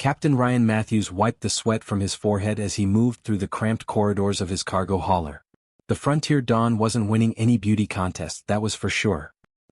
Captain Ryan Matthews wiped the sweat from his forehead as he moved through the cramped corridors of his cargo hauler. The Frontier Dawn wasn't winning any beauty contest, that was for sure.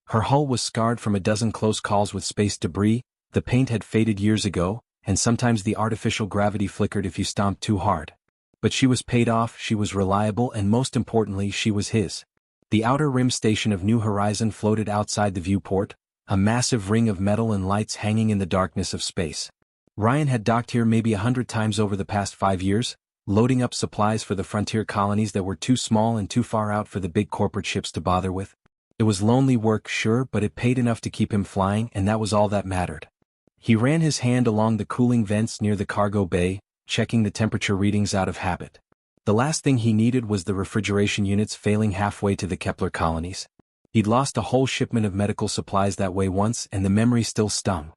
Her hull was scarred from a dozen close calls with space debris, the paint had faded years ago, and sometimes the artificial gravity flickered if you stomped too hard. But she was paid off, she was reliable, and most importantly, she was his. The outer rim station of New Horizon floated outside the viewport, a massive ring of metal and lights hanging in the darkness of space. Ryan had docked here maybe 100 times over the past 5 years, loading up supplies for the frontier colonies that were too small and too far out for the big corporate ships to bother with. It was lonely work, sure, but it paid enough to keep him flying, and that was all that mattered. He ran his hand along the cooling vents near the cargo bay, checking the temperature readings out of habit. The last thing he needed was the refrigeration units failing halfway to the Kepler colonies. He'd lost a whole shipment of medical supplies that way once, and the memory still stung.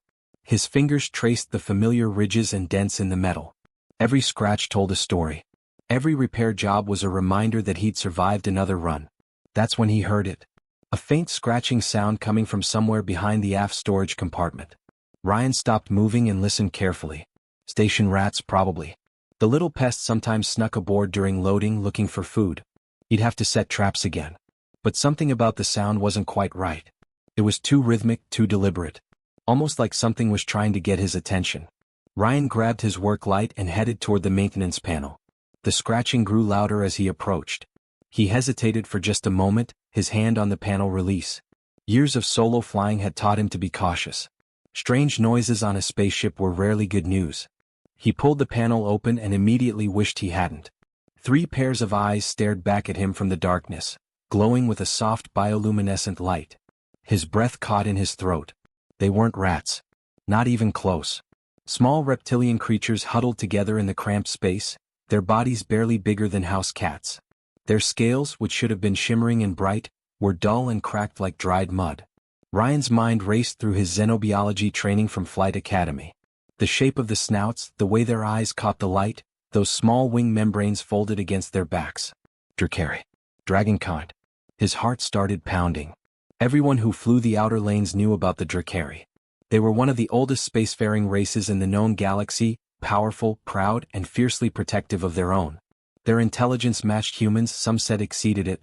His fingers traced the familiar ridges and dents in the metal. Every scratch told a story. Every repair job was a reminder that he'd survived another run. That's when he heard it. A faint scratching sound coming from somewhere behind the aft storage compartment. Ryan stopped moving and listened carefully. Station rats, probably. The little pests sometimes snuck aboard during loading looking for food. He'd have to set traps again. But something about the sound wasn't quite right. It was too rhythmic, too deliberate. Almost like something was trying to get his attention. Ryan grabbed his work light and headed toward the maintenance panel. The scratching grew louder as he approached. He hesitated for just a moment, his hand on the panel release. Years of solo flying had taught him to be cautious. Strange noises on a spaceship were rarely good news. He pulled the panel open and immediately wished he hadn't. 3 pairs of eyes stared back at him from the darkness, glowing with a soft bioluminescent light. His breath caught in his throat. They weren't rats. Not even close. Small reptilian creatures huddled together in the cramped space, their bodies barely bigger than house cats. Their scales, which should have been shimmering and bright, were dull and cracked like dried mud. Ryan's mind raced through his xenobiology training from Flight Academy. The shape of the snouts, the way their eyes caught the light, those small wing membranes folded against their backs. Dracari. Dragonkind. His heart started pounding. Everyone who flew the outer lanes knew about the Dracari. They were one of the oldest spacefaring races in the known galaxy, powerful, proud, and fiercely protective of their own. Their intelligence matched humans, some said exceeded it.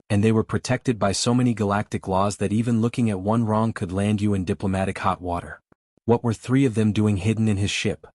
And they were protected by so many galactic laws that even looking at one wrong could land you in diplomatic hot water. What were 3 of them doing hidden in his ship?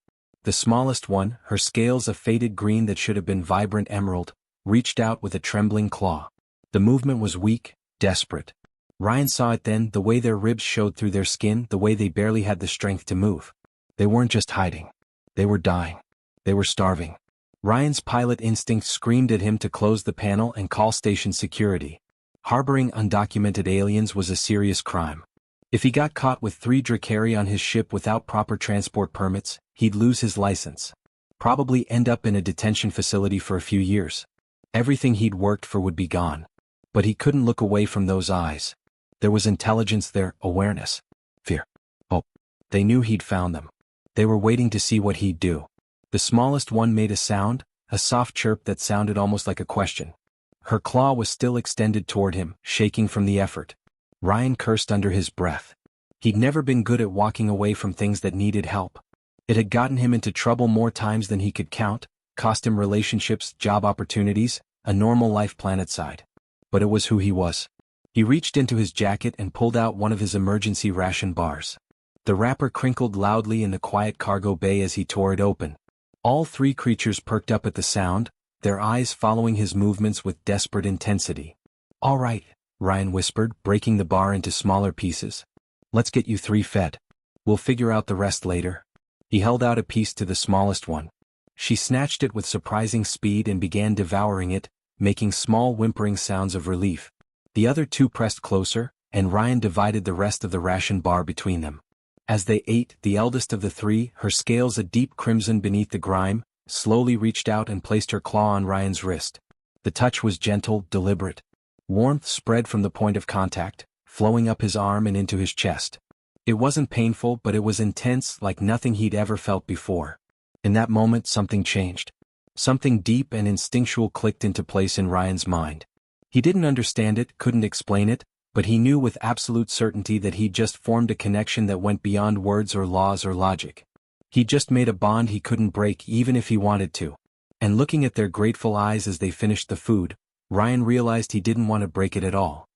The smallest one, her scales a faded green that should have been vibrant emerald, reached out with a trembling claw. The movement was weak, desperate. Ryan saw it then, the way their ribs showed through their skin, the way they barely had the strength to move. They weren't just hiding. They were dying. They were starving. Ryan's pilot instinct screamed at him to close the panel and call station security. Harboring undocumented aliens was a serious crime. If he got caught with 3 Dracari on his ship without proper transport permits, he'd lose his license. Probably end up in a detention facility for a few years. Everything he'd worked for would be gone. But he couldn't look away from those eyes. There was intelligence there, awareness, fear, hope. They knew he'd found them. They were waiting to see what he'd do. The smallest one made a sound, a soft chirp that sounded almost like a question. Her claw was still extended toward him, shaking from the effort. Ryan cursed under his breath. He'd never been good at walking away from things that needed help. It had gotten him into trouble more times than he could count, cost him relationships, job opportunities, a normal life planetside. But it was who he was. He reached into his jacket and pulled out one of his emergency ration bars. The wrapper crinkled loudly in the quiet cargo bay as he tore it open. All 3 creatures perked up at the sound, their eyes following his movements with desperate intensity. "All right," Ryan whispered, breaking the bar into smaller pieces. "Let's get you 3 fed. We'll figure out the rest later." He held out a piece to the smallest one. She snatched it with surprising speed and began devouring it, making small whimpering sounds of relief. The other 2 pressed closer, and Ryan divided the rest of the ration bar between them. As they ate, the eldest of the 3, her scales a deep crimson beneath the grime, slowly reached out and placed her claw on Ryan's wrist. The touch was gentle, deliberate. Warmth spread from the point of contact, flowing up his arm and into his chest. It wasn't painful, but it was intense, like nothing he'd ever felt before. In that moment, something changed. Something deep and instinctual clicked into place in Ryan's mind. He didn't understand it, couldn't explain it, but he knew with absolute certainty that he'd just formed a connection that went beyond words or laws or logic. He just made a bond he couldn't break even if he wanted to. And looking at their grateful eyes as they finished the food, Ryan realized he didn't want to break it at all.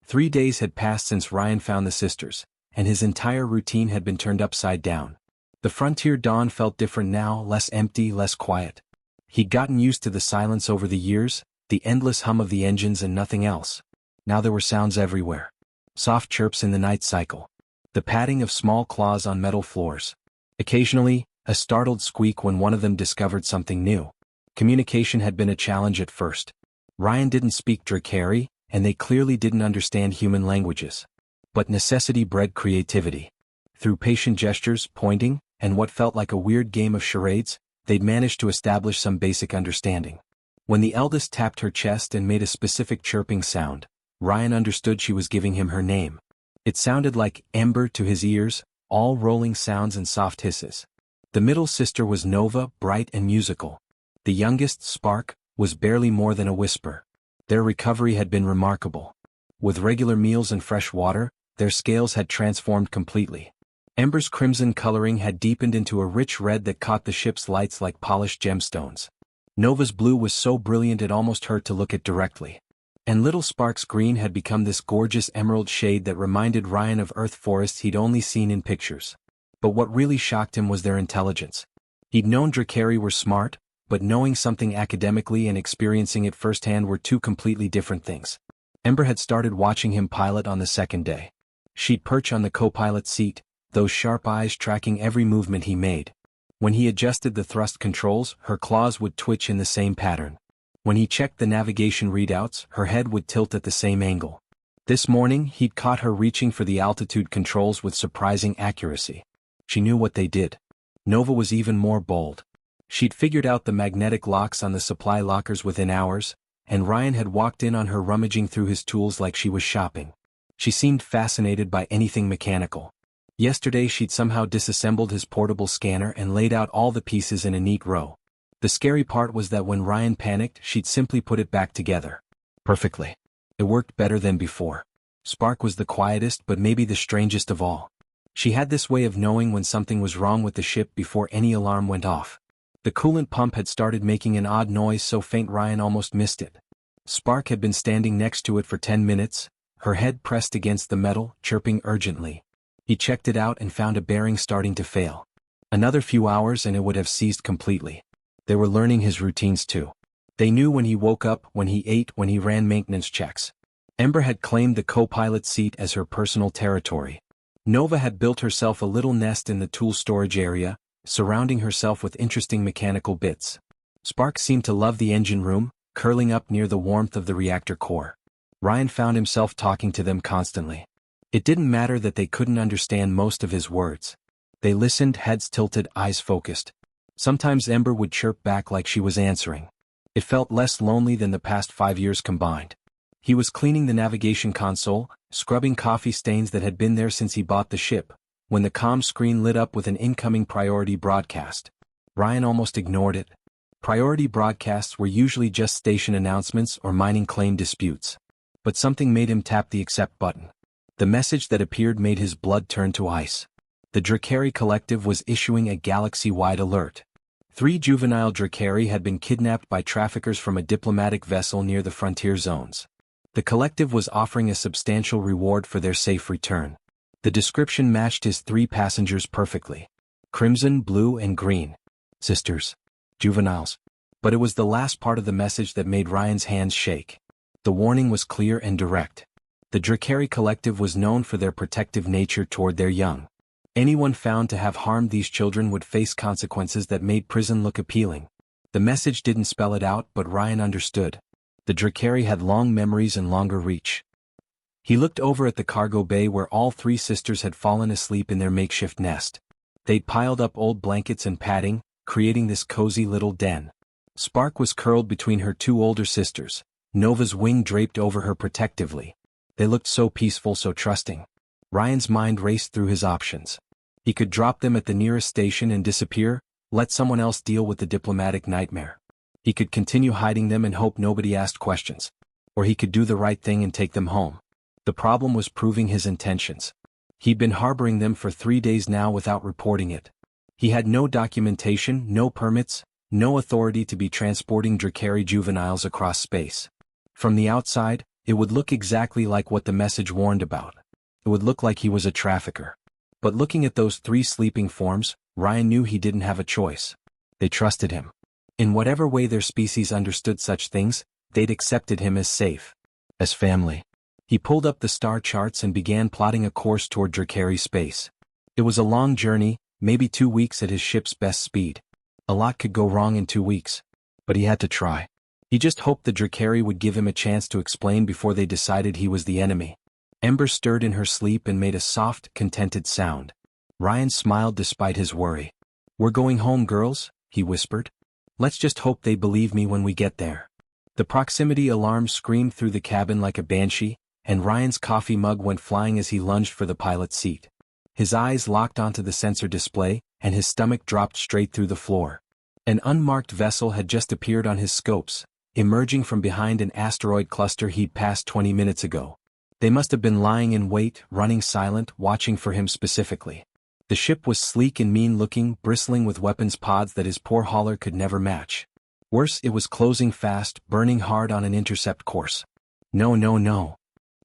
3 days had passed since Ryan found the sisters, and his entire routine had been turned upside down. The frontier dawn felt different now, less empty, less quiet. He'd gotten used to the silence over the years, the endless hum of the engines and nothing else. Now there were sounds everywhere. Soft chirps in the night cycle. The padding of small claws on metal floors. Occasionally, a startled squeak when one of them discovered something new. Communication had been a challenge at first. Ryan didn't speak Drakari, and they clearly didn't understand human languages. But necessity bred creativity. Through patient gestures, pointing, and what felt like a weird game of charades, they'd managed to establish some basic understanding. When the eldest tapped her chest and made a specific chirping sound, Ryan understood she was giving him her name. It sounded like ember to his ears, all rolling sounds and soft hisses. The middle sister was Nova, bright and musical. The youngest, Spark, was barely more than a whisper. Their recovery had been remarkable. With regular meals and fresh water, their scales had transformed completely. Ember's crimson coloring had deepened into a rich red that caught the ship's lights like polished gemstones. Nova's blue was so brilliant it almost hurt to look at directly. And little Spark's green had become this gorgeous emerald shade that reminded Ryan of Earth forests he'd only seen in pictures. But what really shocked him was their intelligence. He'd known Drakari were smart, but knowing something academically and experiencing it firsthand were two completely different things. Ember had started watching him pilot on the second day. She'd perch on the co-pilot seat, those sharp eyes tracking every movement he made. When he adjusted the thrust controls, her claws would twitch in the same pattern. When he checked the navigation readouts, her head would tilt at the same angle. This morning, he'd caught her reaching for the altitude controls with surprising accuracy. She knew what they did. Nova was even more bold. She'd figured out the magnetic locks on the supply lockers within hours, and Ryan had walked in on her rummaging through his tools like she was shopping. She seemed fascinated by anything mechanical. Yesterday she'd somehow disassembled his portable scanner and laid out all the pieces in a neat row. The scary part was that when Ryan panicked, she'd simply put it back together. Perfectly. It worked better than before. Spark was the quietest but maybe the strangest of all. She had this way of knowing when something was wrong with the ship before any alarm went off. The coolant pump had started making an odd noise so faint Ryan almost missed it. Spark had been standing next to it for 10 minutes, her head pressed against the metal, chirping urgently. He checked it out and found a bearing starting to fail. Another few hours and it would have seized completely. They were learning his routines too. They knew when he woke up, when he ate, when he ran maintenance checks. Ember had claimed the co-pilot seat as her personal territory. Nova had built herself a little nest in the tool storage area, surrounding herself with interesting mechanical bits. Spark seemed to love the engine room, curling up near the warmth of the reactor core. Ryan found himself talking to them constantly. It didn't matter that they couldn't understand most of his words. They listened, heads tilted, eyes focused. Sometimes Ember would chirp back like she was answering. It felt less lonely than the past 5 years combined. He was cleaning the navigation console, scrubbing coffee stains that had been there since he bought the ship, when the comm screen lit up with an incoming priority broadcast. Ryan almost ignored it. Priority broadcasts were usually just station announcements or mining claim disputes. But something made him tap the accept button. The message that appeared made his blood turn to ice. The Drakari Collective was issuing a galaxy-wide alert. 3 juvenile Drakari had been kidnapped by traffickers from a diplomatic vessel near the frontier zones. The Collective was offering a substantial reward for their safe return. The description matched his 3 passengers perfectly. Crimson, blue, and green. Sisters. Juveniles. But it was the last part of the message that made Ryan's hands shake. The warning was clear and direct. The Drakari Collective was known for their protective nature toward their young. Anyone found to have harmed these children would face consequences that made prison look appealing. The message didn't spell it out, but Ryan understood. The Drakari had long memories and longer reach. He looked over at the cargo bay where all 3 sisters had fallen asleep in their makeshift nest. They'd piled up old blankets and padding, creating this cozy little den. Spark was curled between her 2 older sisters, Nova's wing draped over her protectively. They looked so peaceful, so trusting. Ryan's mind raced through his options. He could drop them at the nearest station and disappear, let someone else deal with the diplomatic nightmare. He could continue hiding them and hope nobody asked questions. Or he could do the right thing and take them home. The problem was proving his intentions. He'd been harboring them for 3 days now without reporting it. He had no documentation, no permits, no authority to be transporting Drakari juveniles across space. From the outside, it would look exactly like what the message warned about. It would look like he was a trafficker. But looking at those 3 sleeping forms, Ryan knew he didn't have a choice. They trusted him. In whatever way their species understood such things, they'd accepted him as safe. As family. He pulled up the star charts and began plotting a course toward Drakari space. It was a long journey, maybe 2 weeks at his ship's best speed. A lot could go wrong in 2 weeks. But he had to try. He just hoped the Drakari would give him a chance to explain before they decided he was the enemy. Ember stirred in her sleep and made a soft, contented sound. Ryan smiled despite his worry. "We're going home, girls," he whispered. "Let's just hope they believe me when we get there." The proximity alarm screamed through the cabin like a banshee, and Ryan's coffee mug went flying as he lunged for the pilot's seat. His eyes locked onto the sensor display, and his stomach dropped straight through the floor. An unmarked vessel had just appeared on his scopes, emerging from behind an asteroid cluster he'd passed 20 minutes ago. They must have been lying in wait, running silent, watching for him specifically. The ship was sleek and mean-looking, bristling with weapons pods that his poor hauler could never match. Worse, it was closing fast, burning hard on an intercept course. No, no, no.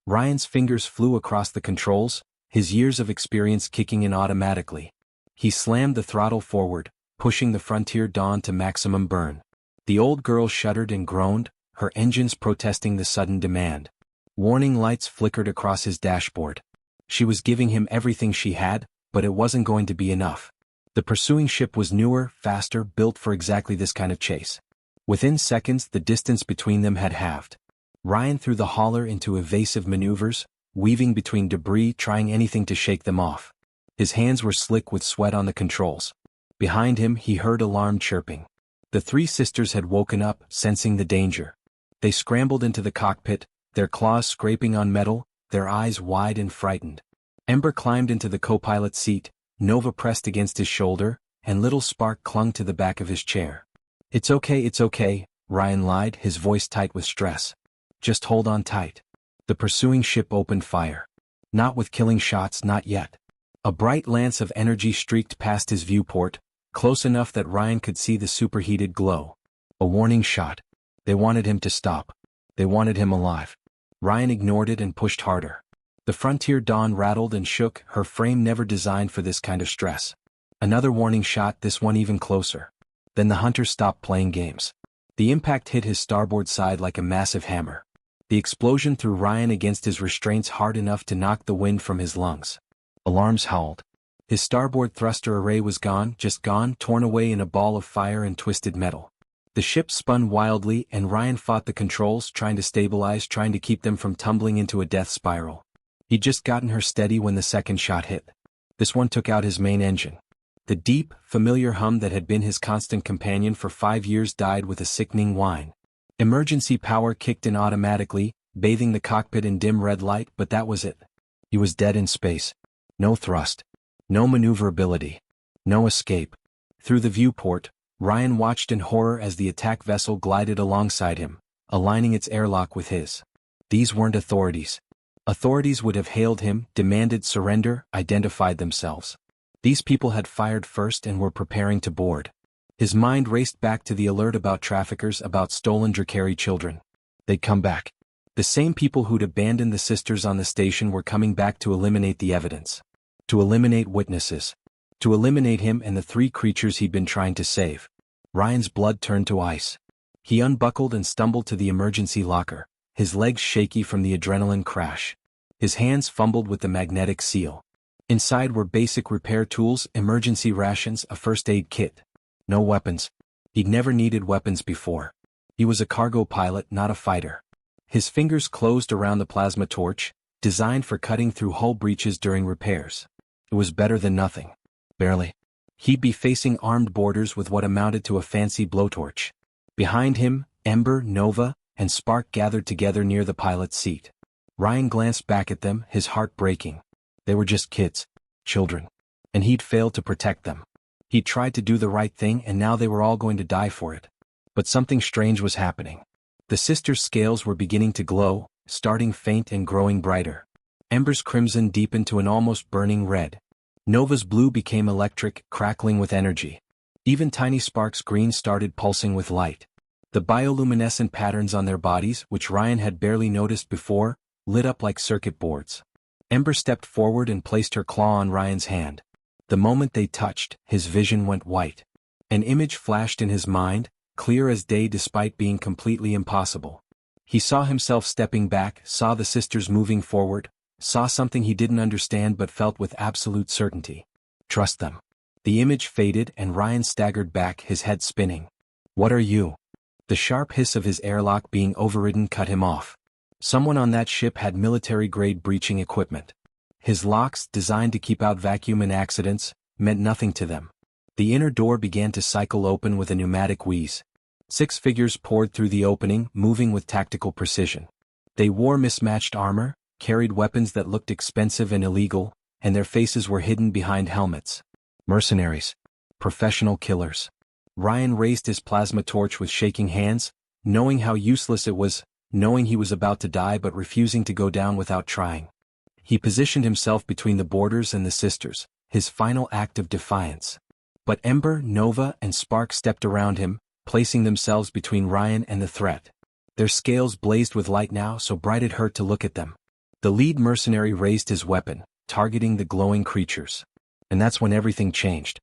Ryan's fingers flew across the controls, his years of experience kicking in automatically. He slammed the throttle forward, pushing the Frontier Dawn to maximum burn. The old girl shuddered and groaned, her engines protesting the sudden demand. Warning lights flickered across his dashboard. She was giving him everything she had, but it wasn't going to be enough. The pursuing ship was newer, faster, built for exactly this kind of chase. Within seconds, the distance between them had halved. Ryan threw the hauler into evasive maneuvers, weaving between debris, trying anything to shake them off. His hands were slick with sweat on the controls. Behind him, he heard alarm chirping. The 3 sisters had woken up, sensing the danger. They scrambled into the cockpit, their claws scraping on metal, their eyes wide and frightened. Ember climbed into the co-pilot's seat, Nova pressed against his shoulder, and little Spark clung to the back of his chair. It's okay, Ryan lied, his voice tight with stress. "Just hold on tight." The pursuing ship opened fire. Not with killing shots, not yet. A bright lance of energy streaked past his viewport, close enough that Ryan could see the superheated glow. A warning shot. They wanted him to stop. They wanted him alive. Ryan ignored it and pushed harder. The Frontier Dawn rattled and shook, her frame never designed for this kind of stress. Another warning shot, this one even closer. Then the hunter stopped playing games. The impact hit his starboard side like a massive hammer. The explosion threw Ryan against his restraints hard enough to knock the wind from his lungs. Alarms howled. His starboard thruster array was gone, just gone, torn away in a ball of fire and twisted metal. The ship spun wildly and Ryan fought the controls, trying to stabilize, trying to keep them from tumbling into a death spiral. He'd just gotten her steady when the second shot hit. This one took out his main engine. The deep, familiar hum that had been his constant companion for 5 years died with a sickening whine. Emergency power kicked in automatically, bathing the cockpit in dim red light, but that was it. He was dead in space. No thrust. No maneuverability. No escape. Through the viewport, Ryan watched in horror as the attack vessel glided alongside him, aligning its airlock with his. These weren't authorities. Authorities would have hailed him, demanded surrender, identified themselves. These people had fired first and were preparing to board. His mind raced back to the alert about traffickers, about stolen Drakari children. They'd come back. The same people who'd abandoned the sisters on the station were coming back to eliminate the evidence. To eliminate witnesses. To eliminate him and the 3 creatures he'd been trying to save. Ryan's blood turned to ice. He unbuckled and stumbled to the emergency locker, his legs shaky from the adrenaline crash. His hands fumbled with the magnetic seal. Inside were basic repair tools, emergency rations, a first aid kit. No weapons. He'd never needed weapons before. He was a cargo pilot, not a fighter. His fingers closed around the plasma torch, designed for cutting through hull breaches during repairs. It was better than nothing. Barely. He'd be facing armed boarders with what amounted to a fancy blowtorch. Behind him, Ember, Nova, and Spark gathered together near the pilot's seat. Ryan glanced back at them, his heart breaking. They were just kids. Children. And he'd failed to protect them. He'd tried to do the right thing and now they were all going to die for it. But something strange was happening. The sisters' scales were beginning to glow, starting faint and growing brighter. Ember's crimson deepened to an almost burning red. Nova's blue became electric, crackling with energy. Even tiny sparks green started pulsing with light. The bioluminescent patterns on their bodies, which Ryan had barely noticed before, lit up like circuit boards. Ember stepped forward and placed her claw on Ryan's hand. The moment they touched, his vision went white. An image flashed in his mind, clear as day despite being completely impossible. He saw himself stepping back, saw the sisters moving forward, saw something he didn't understand but felt with absolute certainty. Trust them. The image faded and Ryan staggered back, his head spinning. What are you? The sharp hiss of his airlock being overridden cut him off. Someone on that ship had military-grade breaching equipment. His locks, designed to keep out vacuum and accidents, meant nothing to them. The inner door began to cycle open with a pneumatic wheeze. 6 figures poured through the opening, moving with tactical precision. They wore mismatched armor, carried weapons that looked expensive and illegal, and their faces were hidden behind helmets. Mercenaries. Professional killers. Ryan raised his plasma torch with shaking hands, knowing how useless it was, knowing he was about to die but refusing to go down without trying. He positioned himself between the boarders and the sisters, his final act of defiance. But Ember, Nova, and Spark stepped around him, placing themselves between Ryan and the threat. Their scales blazed with light now, so bright it hurt to look at them. The lead mercenary raised his weapon, targeting the glowing creatures. And that's when everything changed.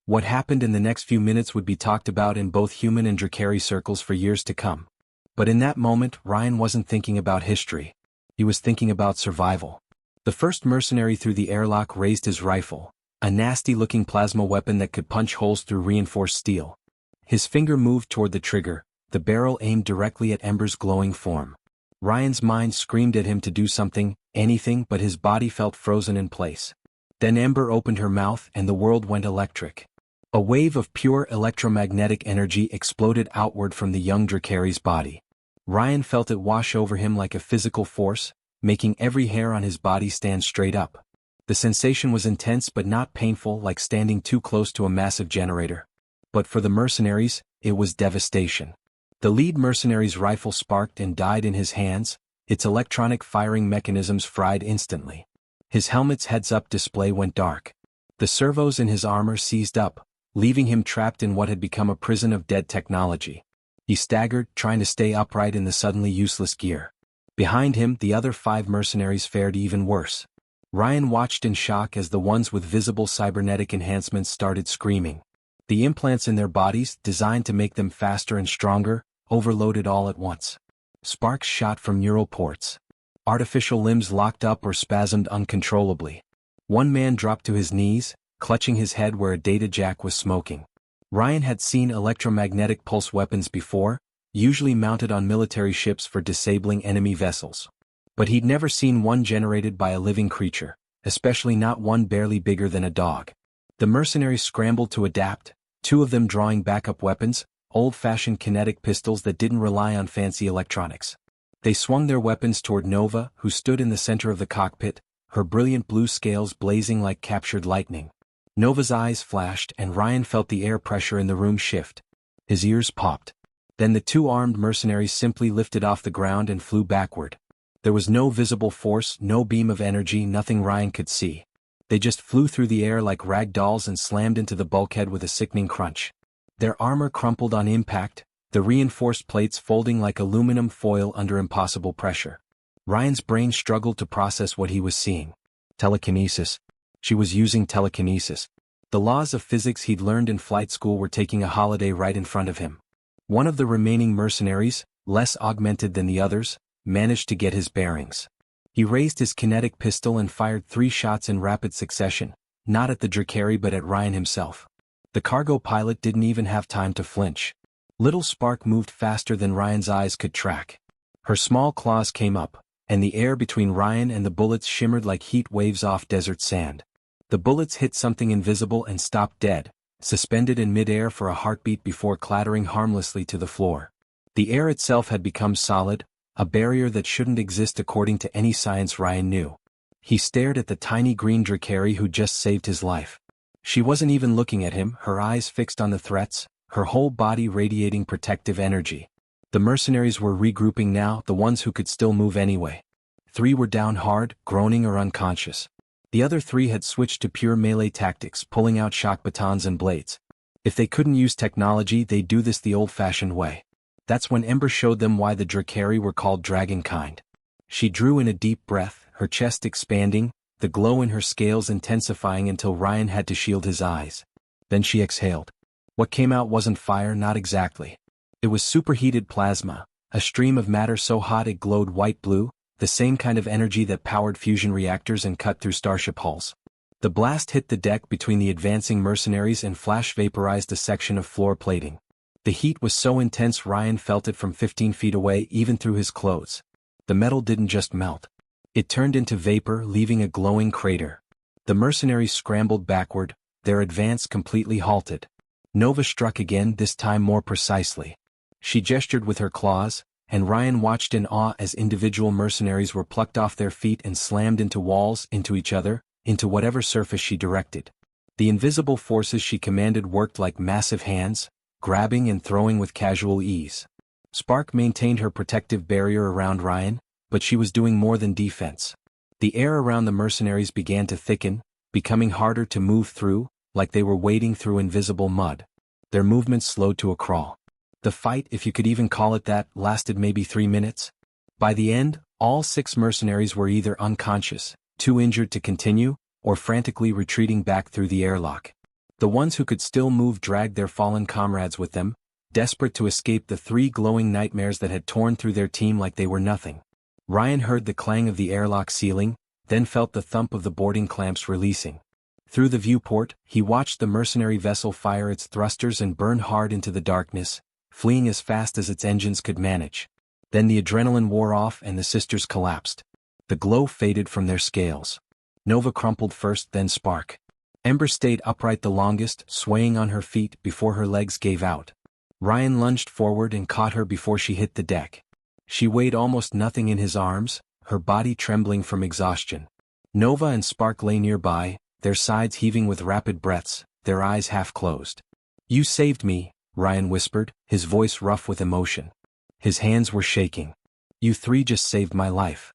What happened in the next few minutes would be talked about in both human and Drakari circles for years to come. But in that moment, Ryan wasn't thinking about history. He was thinking about survival. The first mercenary through the airlock raised his rifle, a nasty-looking plasma weapon that could punch holes through reinforced steel. His finger moved toward the trigger, the barrel aimed directly at Ember's glowing form. Ryan's mind screamed at him to do something, anything, but his body felt frozen in place. Then Ember opened her mouth and the world went electric. A wave of pure electromagnetic energy exploded outward from the young Drakari's body. Ryan felt it wash over him like a physical force, making every hair on his body stand straight up. The sensation was intense but not painful, like standing too close to a massive generator. But for the mercenaries, it was devastation. The lead mercenary's rifle sparked and died in his hands, its electronic firing mechanisms fried instantly. His helmet's heads-up display went dark. The servos in his armor seized up, leaving him trapped in what had become a prison of dead technology. He staggered, trying to stay upright in the suddenly useless gear. Behind him, the other 5 mercenaries fared even worse. Ryan watched in shock as the ones with visible cybernetic enhancements started screaming. The implants in their bodies, designed to make them faster and stronger, overloaded all at once. Sparks shot from neural ports. Artificial limbs locked up or spasmed uncontrollably. One man dropped to his knees, clutching his head where a data jack was smoking. Ryan had seen electromagnetic pulse weapons before, usually mounted on military ships for disabling enemy vessels. But he'd never seen one generated by a living creature, especially not one barely bigger than a dog. The mercenaries scrambled to adapt, 2 of them drawing backup weapons, old-fashioned kinetic pistols that didn't rely on fancy electronics. They swung their weapons toward Nova, who stood in the center of the cockpit, her brilliant blue scales blazing like captured lightning. Nova's eyes flashed and Ryan felt the air pressure in the room shift. His ears popped. Then the 2 armed mercenaries simply lifted off the ground and flew backward. There was no visible force, no beam of energy, nothing Ryan could see. They just flew through the air like rag dolls and slammed into the bulkhead with a sickening crunch. Their armor crumpled on impact, the reinforced plates folding like aluminum foil under impossible pressure. Ryan's brain struggled to process what he was seeing. Telekinesis. She was using telekinesis. The laws of physics he'd learned in flight school were taking a holiday right in front of him. One of the remaining mercenaries, less augmented than the others, managed to get his bearings. He raised his kinetic pistol and fired 3 shots in rapid succession, not at the Drakari but at Ryan himself. The cargo pilot didn't even have time to flinch. Little Spark moved faster than Ryan's eyes could track. Her small claws came up, and the air between Ryan and the bullets shimmered like heat waves off desert sand. The bullets hit something invisible and stopped dead, suspended in mid-air for a heartbeat before clattering harmlessly to the floor. The air itself had become solid, a barrier that shouldn't exist according to any science Ryan knew. He stared at the tiny green Drakari who just saved his life. She wasn't even looking at him, her eyes fixed on the threats, her whole body radiating protective energy. The mercenaries were regrouping now, the ones who could still move anyway. 3 were down hard, groaning or unconscious. The other three had switched to pure melee tactics, pulling out shock batons and blades. If they couldn't use technology, they'd do this the old-fashioned way. That's when Ember showed them why the Drakari were called dragonkind. She drew in a deep breath, her chest expanding, the glow in her scales intensifying until Ryan had to shield his eyes. Then she exhaled. What came out wasn't fire, not exactly. It was superheated plasma, a stream of matter so hot it glowed white-blue, the same kind of energy that powered fusion reactors and cut through starship hulls. The blast hit the deck between the advancing mercenaries and flash vaporized a section of floor plating. The heat was so intense Ryan felt it from 15 feet away, even through his clothes. The metal didn't just melt. It turned into vapor, leaving a glowing crater. The mercenaries scrambled backward, their advance completely halted. Nova struck again, this time more precisely. She gestured with her claws, and Ryan watched in awe as individual mercenaries were plucked off their feet and slammed into walls, into each other, into whatever surface she directed. The invisible forces she commanded worked like massive hands, grabbing and throwing with casual ease. Spark maintained her protective barrier around Ryan, but she was doing more than defense. The air around the mercenaries began to thicken, becoming harder to move through, like they were wading through invisible mud. Their movements slowed to a crawl. The fight, if you could even call it that, lasted maybe 3 minutes. By the end, all 6 mercenaries were either unconscious, too injured to continue, or frantically retreating back through the airlock. The ones who could still move dragged their fallen comrades with them, desperate to escape the 3 glowing nightmares that had torn through their team like they were nothing. Ryan heard the clang of the airlock ceiling, then felt the thump of the boarding clamps releasing. Through the viewport, he watched the mercenary vessel fire its thrusters and burn hard into the darkness, fleeing as fast as its engines could manage. Then the adrenaline wore off and the sisters collapsed. The glow faded from their scales. Nova crumpled first, then Spark. Ember stayed upright the longest, swaying on her feet before her legs gave out. Ryan lunged forward and caught her before she hit the deck. She weighed almost nothing in his arms, her body trembling from exhaustion. Nova and Spark lay nearby, their sides heaving with rapid breaths, their eyes half closed. "You saved me," Ryan whispered, his voice rough with emotion. His hands were shaking. "You 3 just saved my life."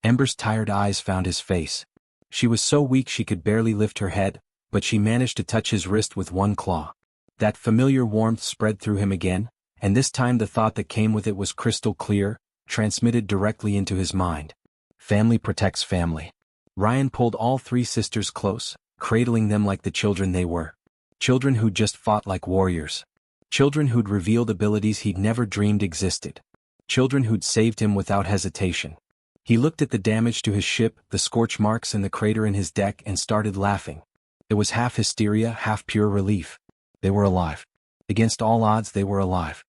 Ember's tired eyes found his face. She was so weak she could barely lift her head, but she managed to touch his wrist with one claw. That familiar warmth spread through him again, and this time the thought that came with it was crystal clear, transmitted directly into his mind. Family protects family. Ryan pulled all 3 sisters close, cradling them like the children they were. Children who'd just fought like warriors. Children who'd revealed abilities he'd never dreamed existed. Children who'd saved him without hesitation. He looked at the damage to his ship, the scorch marks and the crater in his deck, and started laughing. It was half hysteria, half pure relief. They were alive. Against all odds, they were alive.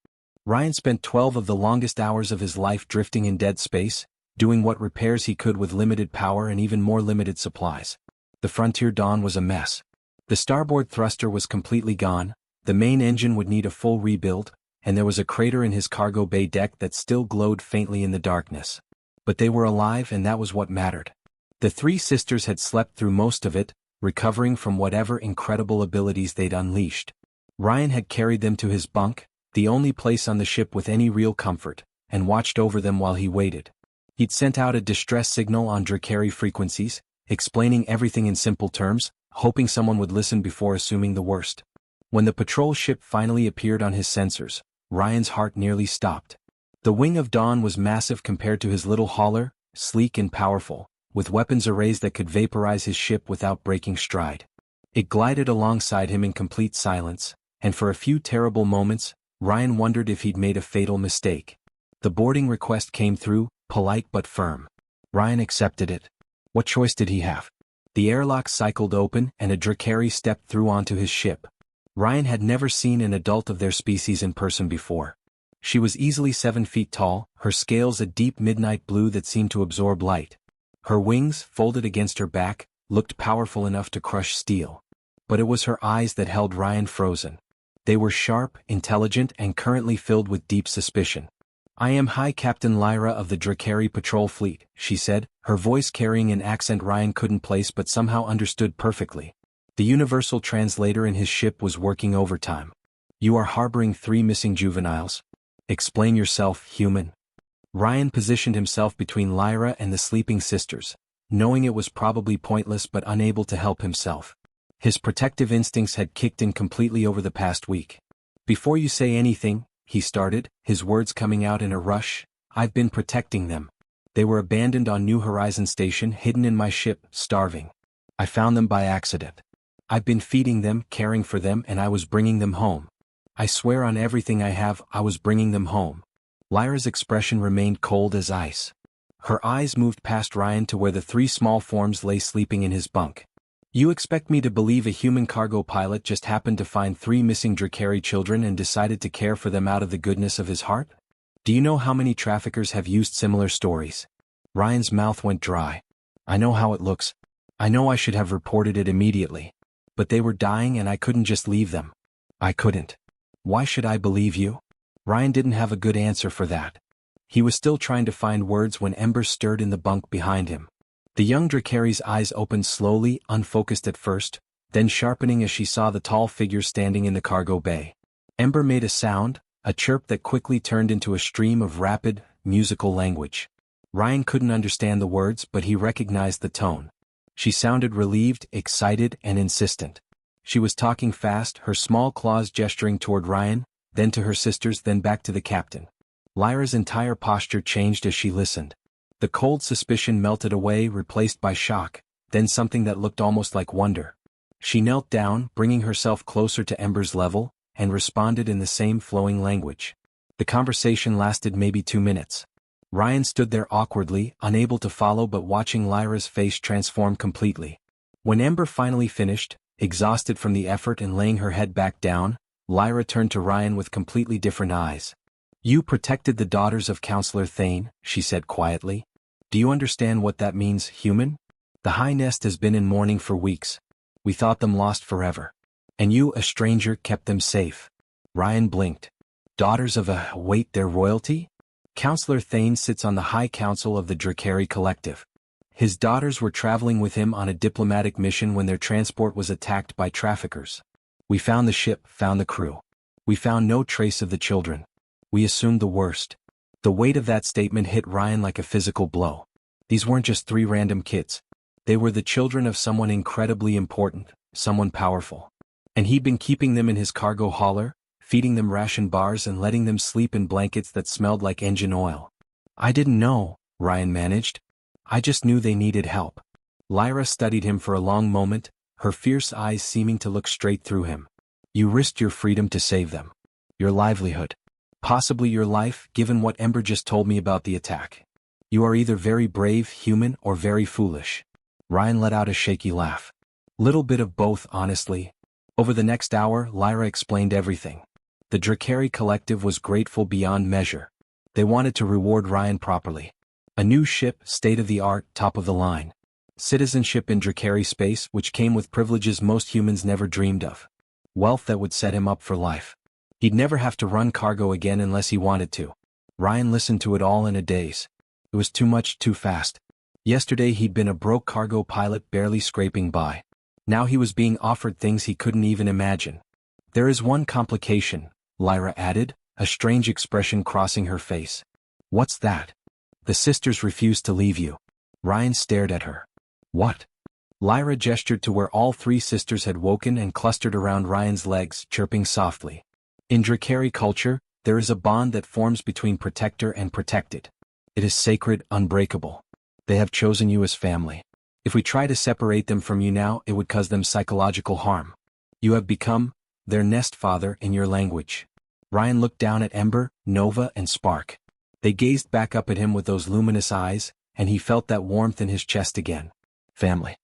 Ryan spent 12 of the longest hours of his life drifting in dead space, doing what repairs he could with limited power and even more limited supplies. The Frontier Dawn was a mess. The starboard thruster was completely gone, the main engine would need a full rebuild, and there was a crater in his cargo bay deck that still glowed faintly in the darkness. But they were alive, and that was what mattered. The 3 sisters had slept through most of it, recovering from whatever incredible abilities they'd unleashed. Ryan had carried them to his bunk, the only place on the ship with any real comfort, and watched over them while he waited. He'd sent out a distress signal on Drakari frequencies, explaining everything in simple terms, hoping someone would listen before assuming the worst. When the patrol ship finally appeared on his sensors, Ryan's heart nearly stopped. The Wing of Dawn was massive compared to his little hauler, sleek and powerful, with weapons arrays that could vaporize his ship without breaking stride. It glided alongside him in complete silence, and for a few terrible moments, Ryan wondered if he'd made a fatal mistake. The boarding request came through, polite but firm. Ryan accepted it. What choice did he have? The airlock cycled open and a Drakari stepped through onto his ship. Ryan had never seen an adult of their species in person before. She was easily 7 feet tall, her scales a deep midnight blue that seemed to absorb light. Her wings, folded against her back, looked powerful enough to crush steel. But it was her eyes that held Ryan frozen. They were sharp, intelligent, and currently filled with deep suspicion. "I am High Captain Lyra of the Drakari Patrol Fleet," she said, her voice carrying an accent Ryan couldn't place but somehow understood perfectly. The universal translator in his ship was working overtime. "You are harboring 3 missing juveniles. Explain yourself, human." Ryan positioned himself between Lyra and the sleeping sisters, knowing it was probably pointless but unable to help himself. His protective instincts had kicked in completely over the past week. "Before you say anything," he started, his words coming out in a rush, "I've been protecting them. They were abandoned on New Horizon Station, hidden in my ship, starving. I found them by accident. I've been feeding them, caring for them, and I was bringing them home. I swear on everything I have, I was bringing them home." Lyra's expression remained cold as ice. Her eyes moved past Ryan to where the three small forms lay sleeping in his bunk. "You expect me to believe a human cargo pilot just happened to find 3 missing Drakari children and decided to care for them out of the goodness of his heart? Do you know how many traffickers have used similar stories?" Ryan's mouth went dry. "I know how it looks. I know I should have reported it immediately. But they were dying and I couldn't just leave them. I couldn't. Why should I believe you?" Ryan didn't have a good answer for that. He was still trying to find words when Ember stirred in the bunk behind him. The young Drakari's eyes opened slowly, unfocused at first, then sharpening as she saw the tall figure standing in the cargo bay. Ember made a sound, a chirp that quickly turned into a stream of rapid, musical language. Ryan couldn't understand the words, but he recognized the tone. She sounded relieved, excited, and insistent. She was talking fast, her small claws gesturing toward Ryan, then to her sisters, then back to the captain. Lyra's entire posture changed as she listened. The cold suspicion melted away, replaced by shock, then something that looked almost like wonder. She knelt down, bringing herself closer to Ember's level, and responded in the same flowing language. The conversation lasted maybe 2 minutes. Ryan stood there awkwardly, unable to follow but watching Lyra's face transform completely. When Ember finally finished, exhausted from the effort and laying her head back down, Lyra turned to Ryan with completely different eyes. "You protected the daughters of Counselor Thane," she said quietly. "Do you understand what that means, human? The High Nest has been in mourning for weeks. We thought them lost forever. And you, a stranger, kept them safe." Ryan blinked. "Daughters of wait, their royalty? Counselor Thane sits on the High Council of the Drakari Collective. His daughters were traveling with him on a diplomatic mission when their transport was attacked by traffickers. We found the ship, found the crew. We found no trace of the children. We assumed the worst." The weight of that statement hit Ryan like a physical blow. These weren't just 3 random kids. They were the children of someone incredibly important, someone powerful. And he'd been keeping them in his cargo hauler, feeding them ration bars and letting them sleep in blankets that smelled like engine oil. "I didn't know," Ryan managed. "I just knew they needed help." Lyra studied him for a long moment, her fierce eyes seeming to look straight through him. "You risked your freedom to save them. Your livelihood. Possibly your life, given what Ember just told me about the attack. You are either very brave, human, or very foolish." Ryan let out a shaky laugh. "Little bit of both, honestly." Over the next hour, Lyra explained everything. The Drakari Collective was grateful beyond measure. They wanted to reward Ryan properly. A new ship, state-of-the-art, top of the line. Citizenship in Drakari space, which came with privileges most humans never dreamed of. Wealth that would set him up for life. He'd never have to run cargo again unless he wanted to. Ryan listened to it all in a daze. It was too much, too fast. Yesterday he'd been a broke cargo pilot barely scraping by. Now he was being offered things he couldn't even imagine. "There is one complication," Lyra added, a strange expression crossing her face. "What's that?" "The sisters refuse to leave you." Ryan stared at her. "What?" Lyra gestured to where all 3 sisters had woken and clustered around Ryan's legs, chirping softly. "In Drakari culture, there is a bond that forms between protector and protected. It is sacred, unbreakable. They have chosen you as family. If we try to separate them from you now, it would cause them psychological harm. You have become their nest father in your language." Ryan looked down at Ember, Nova, and Spark. They gazed back up at him with those luminous eyes, and he felt that warmth in his chest again. Family.